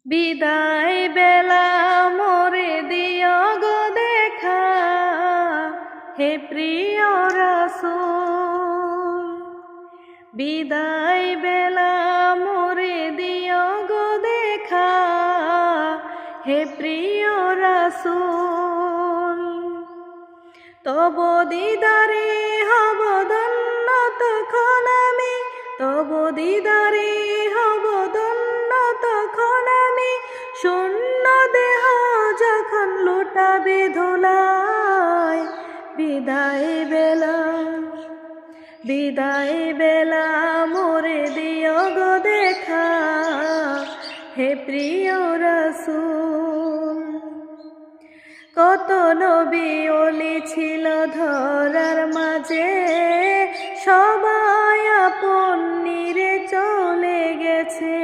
বিদায় বেলা মোরে দিও গো দেখা, হে প্রিয় রাসূল। বিদায় বেলা মোরে দিও গো দেখা, হে প্রিয় রাসূল। তব দিদারে হব ধন্য তখন আমি, তব দিদারে হব ধন্য তখন আমি। শূন্য দেহ যখন লুটাবে ধুলায়, বিদায় বেলা, বিদায় বেলা মোরে দিও গো দেখা, হে প্রিয় রাসূল। কত নবী ওলি ছিল ধরার মাঝে, সবাই আপন নিরে চলে গেছে।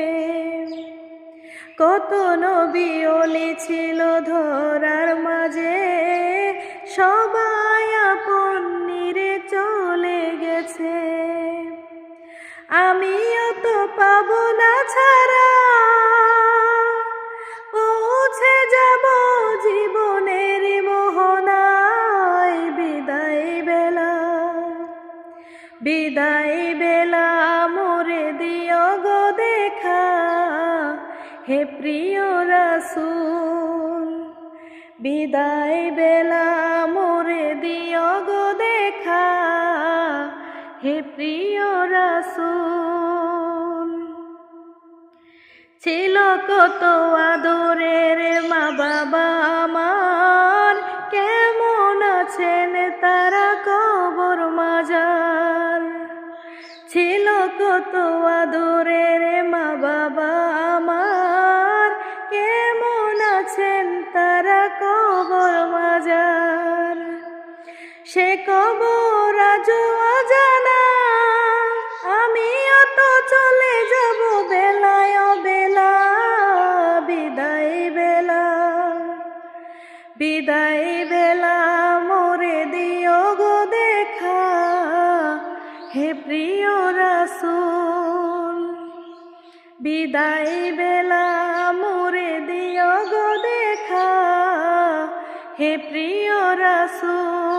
কত নবী ওলি ছিল ধরার মাঝে, সবাই আপন নিরে চলে গেছে। আমিও তো পাবো না ছাড়া, পৌঁছে যাব জীবনের মোহনায়। বিদায় বেলা, বিদায় বেলা মোরে দিও গো দেখা, হে প্রিয় রাসূল। বিদায় বেলা মোরে দিও গো দেখা, হে প্রিয় রাসূল। ছিল কত আদরের মা বাবা আমার, কেমন আছেন তারা কবর মাজার। ছিল কত আদরের মা বাবা আমার, কেমন আছেন তারা কবর মাজার। সে কবর আজও অজানা, আমিও তো চলে যাব বেলায় বেলা। বিদায় বেলা, বিদায় বেলা মোরে দিও গো দেখা, হে প্রিয় রাসূল। বিদায় বেলা মোরে দিও গো দেখা, হে প্রিয় রাসূল।